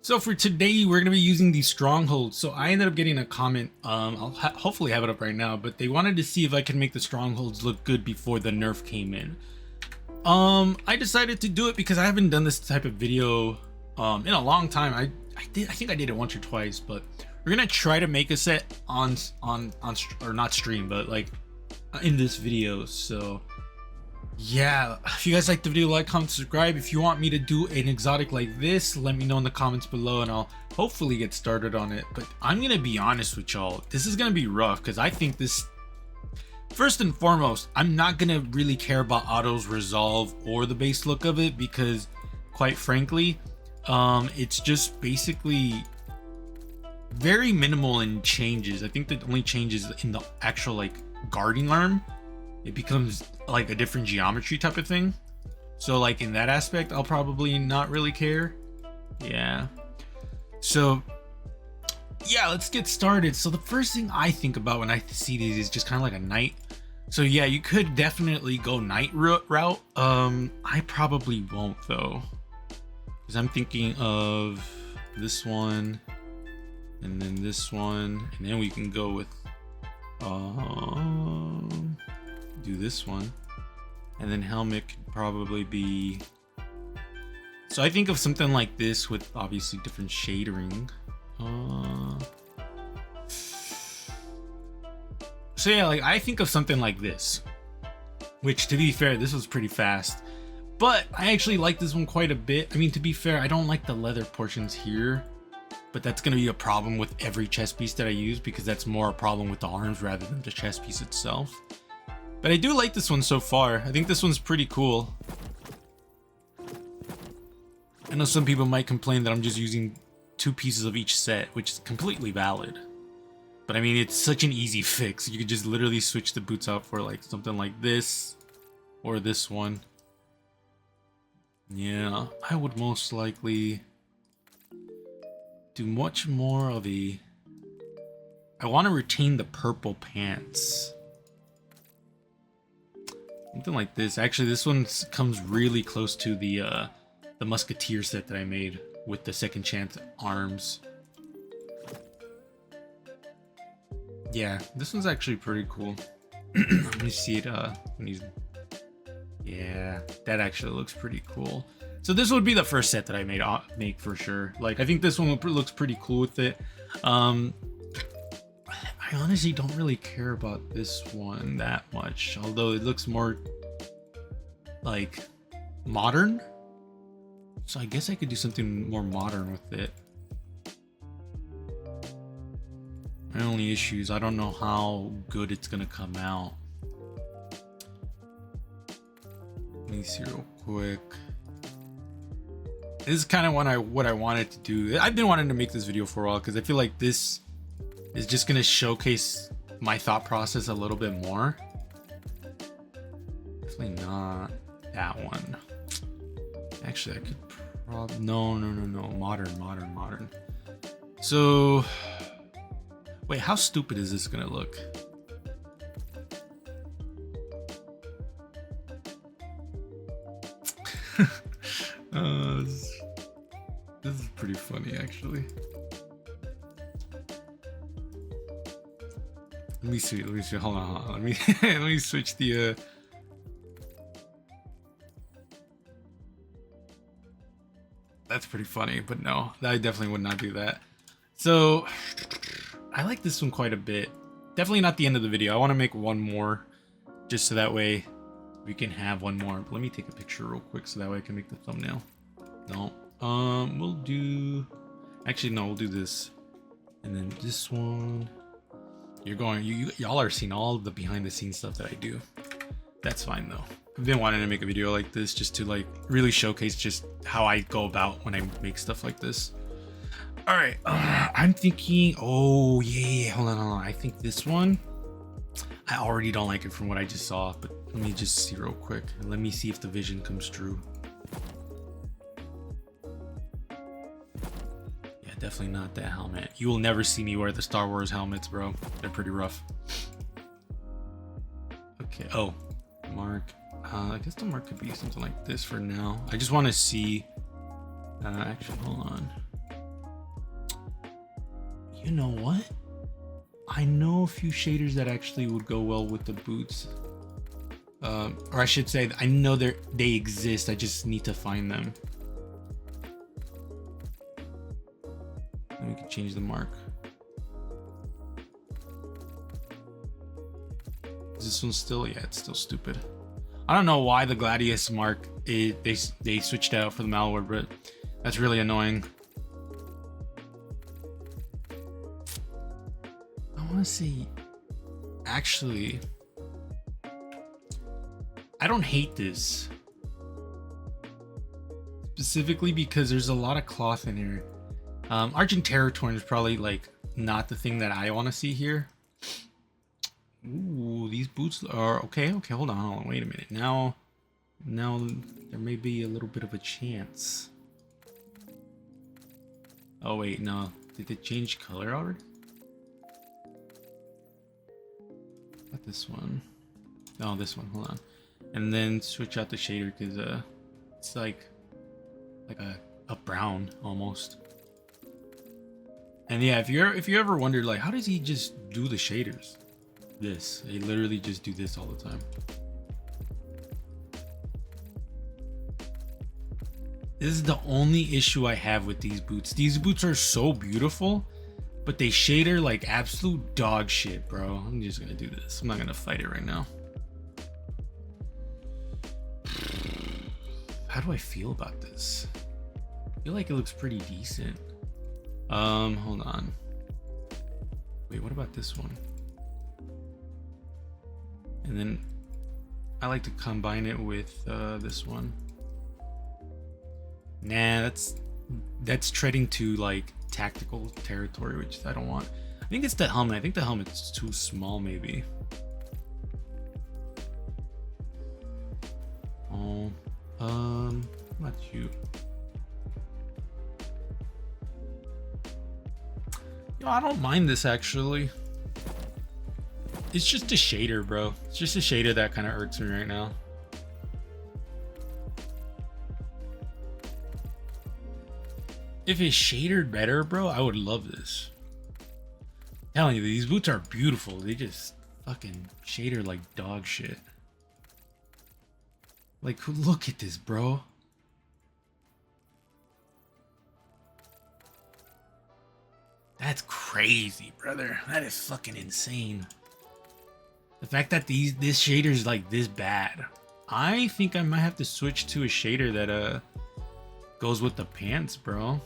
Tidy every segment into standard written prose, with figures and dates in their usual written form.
So for today, we're going to be using the Stronghold. So I ended up getting a comment, I'll hopefully have it up right now, but they wanted to see if I can make the Strongholds look good before the nerf came in. I decided to do it because I haven't done this type of video in a long time. I think I did it once or twice, but we're going to try to make a set on or not stream, but like in this video. So yeah, if you guys like the video, like, comment, subscribe. If you want me to do an exotic like this, let me know in the comments below and I'll hopefully get started on it. But I'm gonna be honest with y'all, this is gonna be rough because I think this, first and foremost, I'm not gonna really care about autos resolve or the base look of it because quite frankly, it's just basically very minimal in changes. I think the only changes in the actual like guarding arm, it becomes like a different geometry type of thing. So like in that aspect, I'll probably not really care. Yeah. So yeah, let's get started. So the first thing I think about when I see these is just kind of like a knight. So yeah, you could definitely go knight route. I probably won't though, because I'm thinking of this one and then this one, and then we can go with do this one, and then helmet could probably be, so I think of something like this with obviously different shading. So yeah, like I think of something like this, which to be fair, this was pretty fast, but I actually like this one quite a bit. I mean, to be fair, I don't like the leather portions here, but that's going to be a problem with every chest piece that I use because that's more a problem with the arms rather than the chest piece itself. But I do like this one so far. I think this one's pretty cool. I know some people might complain that I'm just using 2 pieces of each set, which is completely valid. But I mean, it's such an easy fix. You could just literally switch the boots out for like something like this or this one. Yeah, I would most likely do much more of a, I want to retain the purple pants. Something like this. Actually, this one comes really close to the musketeer set that I made with the second chance arms. Yeah, this one's actually pretty cool. Let me see it when he's, yeah, that actually looks pretty cool. So this would be the first set that I make for sure. Like, I think this one looks pretty cool with it. I honestly don't really care about this one that much, although it looks more like modern. So I guess I could do something more modern with it. My only issue is I don't know how good it's gonna come out. Let me see real quick. This is kind of what I wanted to do. I've been wanting to make this video for a while because I feel like this is just gonna showcase my thought process a little bit more. Definitely not that one. Actually, I could probably, no, modern. So wait, how stupid is this gonna look? This is pretty funny actually. Let me see, hold on. Let me let me switch the that's pretty funny, but no, I definitely would not do that. So I like this one quite a bit. Definitely not the end of the video. I want to make one more just so that way we can have one more. But let me take a picture real quick so that way I can make the thumbnail. No, we'll do, actually no, we'll do this, and then this one. Y'all are seeing all of the behind the scenes stuff that I do. That's fine though. I've been wanting to make a video like this just to like really showcase just how I go about when I make stuff like this. All right, I'm thinking, oh yeah, hold on. I think this one, I already don't like it from what I just saw, but let me just see real quick. And let me see if the vision comes true. Definitely not that helmet. You will never see me wear the Star Wars helmets, bro. They're pretty rough. Okay. Oh, mark. I guess the mark could be something like this for now. I just want to see. Actually, hold on. You know what? I know a few shaders that actually would go well with the boots. Or I should say, I know they exist. I just need to find them. And we can change the mark. Is this one still? Yeah, it's still stupid. I don't know why the Gladius mark they switched out for the malware, but that's really annoying. I want to say, actually, I don't hate this specifically because there's a lot of cloth in here. Argent Territory is probably like not the thing that I want to see here. Ooh, these boots are okay. Hold on. Wait a minute. Now there may be a little bit of a chance. Oh wait, no. Did it change color already? Not this one. No, this one. Hold on. And then switch out the shader because it's like a brown almost. And yeah, if you ever wondered like how does he just do the shaders? They literally just do this all the time. This is the only issue I have with these boots. These boots are so beautiful, but they shader like absolute dog shit, bro. I'm just gonna do this. I'm not gonna fight it right now. How do I feel about this? I feel like it looks pretty decent. Hold on. Wait, what about this one? And then I like to combine it with this one. Nah, that's treading to like tactical territory, which I don't want. I think it's the helmet. I think the helmet's too small, maybe. Oh, not you. Yo, I don't mind this actually. It's just a shader, bro. It's just a shader that kind of irks me right now. If it's shadered better, bro, I would love this. I'm telling you, these boots are beautiful. They just fucking shader like dog shit. Like, look at this, bro. That's crazy, brother. That is fucking insane. The fact that this shader is like this bad. I think I might have to switch to a shader that goes with the pants, bro.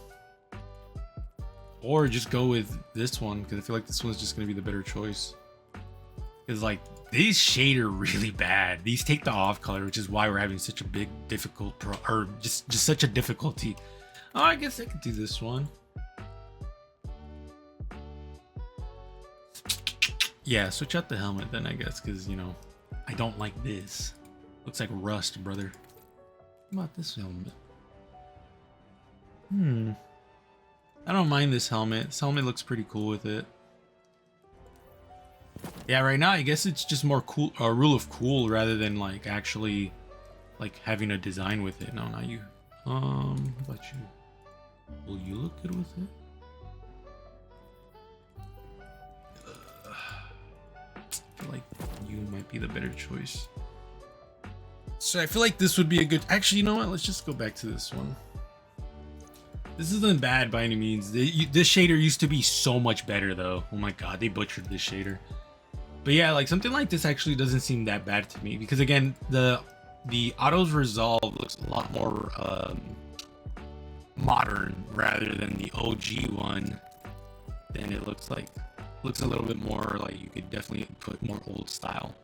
Or just go with this one, because I feel like this one's just gonna be the better choice. Because like these shader really bad. These take the off color, which is why we're having such a big just such a difficulty. Oh, I guess I could do this one. Yeah, switch out the helmet then, I guess, because, you know, I don't like this. Looks like rust, brother. What about this helmet? I don't mind this helmet. This helmet looks pretty cool with it. Yeah, right now, I guess it's just more cool, rule of cool rather than, like, actually, like, having a design with it. No, not you. How about you? Will you look good with it? I feel like you might be the better choice. So I feel like this would be a good... Actually, you know what? Let's just go back to this one. This isn't bad by any means. This shader used to be so much better, though. Oh my god, they butchered this shader. But yeah, like something like this actually doesn't seem that bad to me. Because again, the autos resolve looks a lot more modern rather than the OG one. Then it looks like... Looks a little bit more like you could definitely put more old style.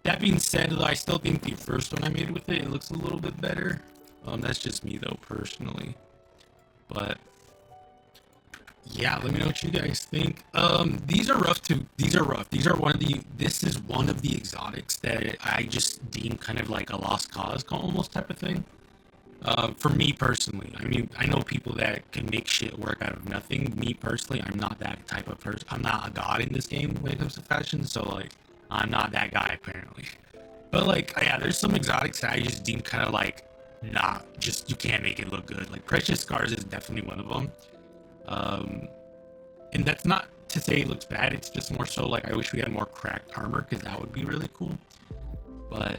That being said, though, I still think the first one I made with it looks a little bit better. That's just me though, personally. But yeah, let me know what you guys think. These are rough too. These are rough. These are this is one of the exotics that I just deem kind of like a lost cause almost type of thing. For me personally, I mean, I know people that can make shit work out of nothing. Me personally, I'm not that type of person. I'm not a god in this game when it comes to fashion, so like, I'm not that guy apparently. But like, yeah, there's some exotics that I just deem kind of like, nah, just you can't make it look good. Like Precious Scars is definitely one of them. And that's not to say it looks bad, it's just more so like I wish we had more cracked armor, because that would be really cool. But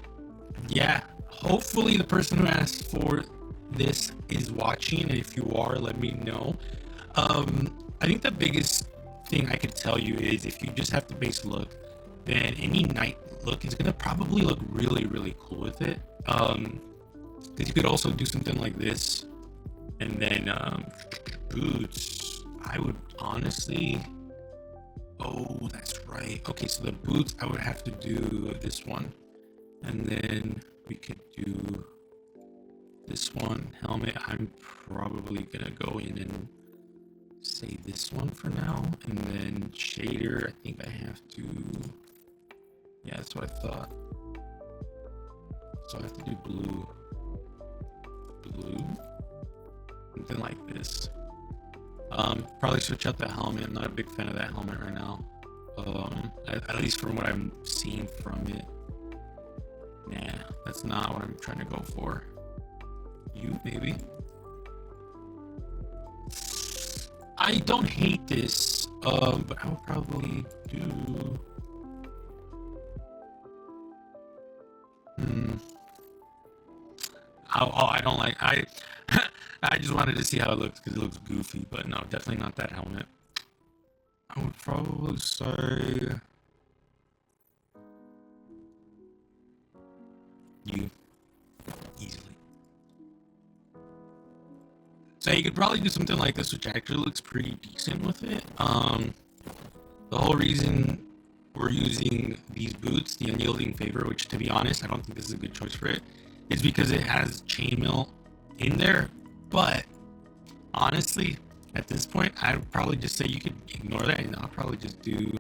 yeah, hopefully the person who asked for this is watching, and if you are, let me know. I think the biggest thing I could tell you is if you just have the base look, then any knight look is gonna probably look really, really cool with it. Because you could also do something like this, and then boots. I would honestly. Oh, that's right. Okay, so the boots, I would have to do this one, and then we could do this one. Helmet, I'm probably gonna go in and say this one for now, and then shader, I think I have to. Yeah, that's what I thought. So I have to do blue, something like this. Probably switch out the helmet. I'm not a big fan of that helmet right now. At least from what I'm seeing from it. Nah, that's not what I'm trying to go for. You, maybe. I don't hate this, but I will probably do. Oh, I don't like. I just wanted to see how it looks because it looks goofy, but no, definitely not that helmet. I would probably say you easily. So you could probably do something like this, which actually looks pretty decent with it. The whole reason we're using these boots, the unyielding favor, which to be honest, I don't think this is a good choice for it, is because it has chainmail in there. But honestly, at this point, I would probably just say you could ignore that, and I'll probably just do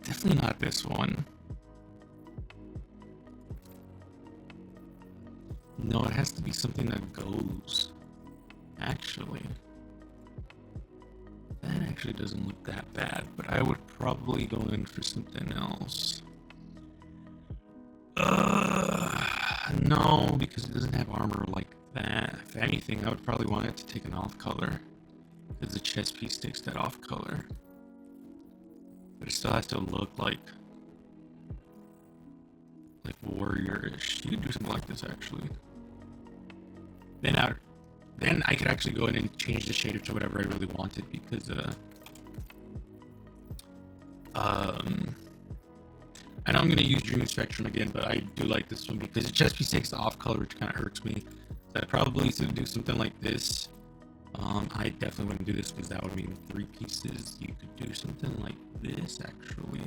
definitely not this one. No, it has to be something that goes. Actually, that actually doesn't look that bad, but I would probably go in for something else. No, because it doesn't have armor like that. If anything, I would probably want it to take an off color, because the chest piece takes that off color. But it still has to look like warrior-ish. You could do something like this actually. Then I could actually go in and change the shader to whatever I really wanted, because I know I'm gonna use Dream Spectrum again, but I do like this one because the chest piece takes the off color, which kind of hurts me. So I probably should do something like this. I definitely wouldn't do this because that would mean 3 pieces. You could do something like this actually,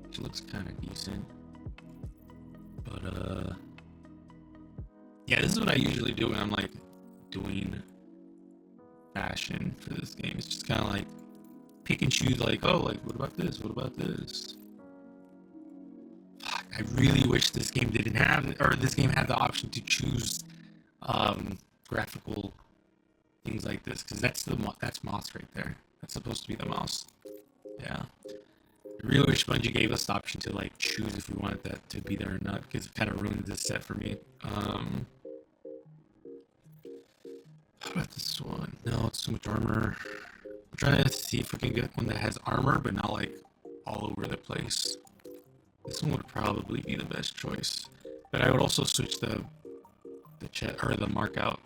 which looks kind of decent. But yeah, this is what I usually do when I'm like doing fashion for this game. It's just kind of like pick and choose, like, oh, like what about this? What about this? Fuck, I really wish this game didn't have, or this game had the option to choose graphical things like this, because that's mouse right there. That's supposed to be the mouse. Yeah. I really wish Bungie gave us the option to like choose if we wanted that to be there or not, because it kind of ruined this set for me. How about this one? No, it's too much armor. I'm trying to see if we can get one that has armor, but not like all over the place. This one would probably be the best choice, but I would also switch the chest or the mark out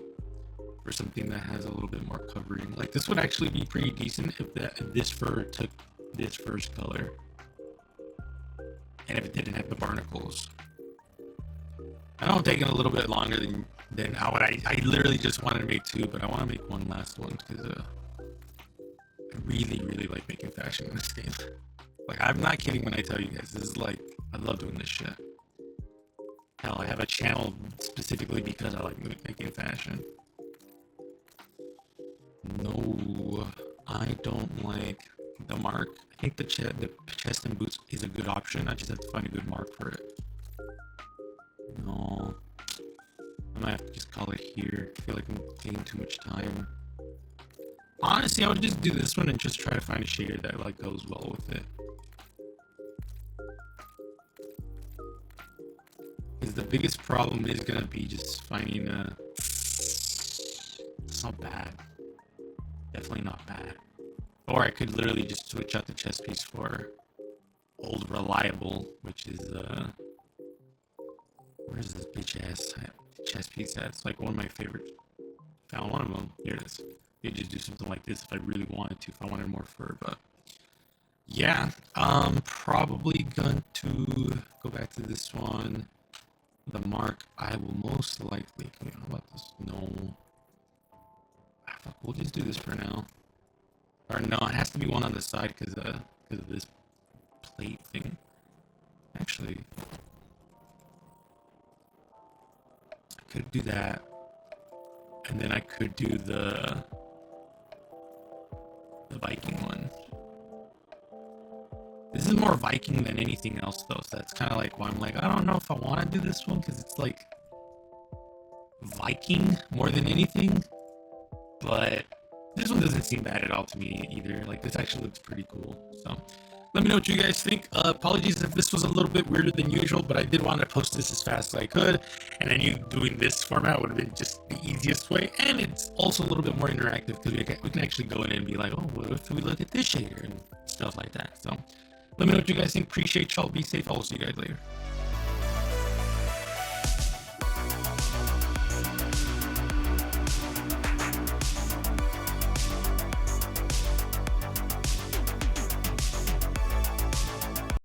for something that has a little bit more covering. Like this would actually be pretty decent if this fur took this first color, and if it didn't have the barnacles. I know I'm taking a little bit longer than I literally just wanted to make 2, but I want to make one last one because I really like making fashion in this game. Like, I'm not kidding when I tell you guys, this is like, I love doing this shit. Hell, I have a channel specifically because I like making fashion. No, I don't like the mark. I think the chest and boots is a good option. I just have to find a good mark for it. No, I might have to just call it here. I feel like I'm taking too much time. Honestly, I would just do this one and just try to find a shader that like goes well with it. Because the biggest problem is gonna be just finding a. It's not bad. definitely not bad. Or I could literally just switch out the chest piece for old reliable, which is where's this bitch ass chest piece at? It's like one of my favorites. Found one of them. Here it is. They just do something like this if I really wanted to, if I wanted more fur, but yeah, probably going to go back to this one. The mark, I will most likely, wait, how about this? No. Fuck, we'll just do this for now. Or no, it has to be one on the side because of this plate thing. Actually, I could do that. And then I could do the Viking one. This is more Viking than anything else though, so that's kind of like why I'm like, I don't know if I want to do this one because it's like Viking more than anything. But this one doesn't seem bad at all to me either. Like, this actually looks pretty cool. So let me know what you guys think. Apologies if this was a little bit weirder than usual, but I did want to post this as fast as I could, and I knew doing this format would have been just the easiest way, and it's also a little bit more interactive because we can actually go in and be like, oh, what if we look at this shader and stuff like that. So let me know what you guys think. Appreciate y'all. Be safe. I'll see you guys later.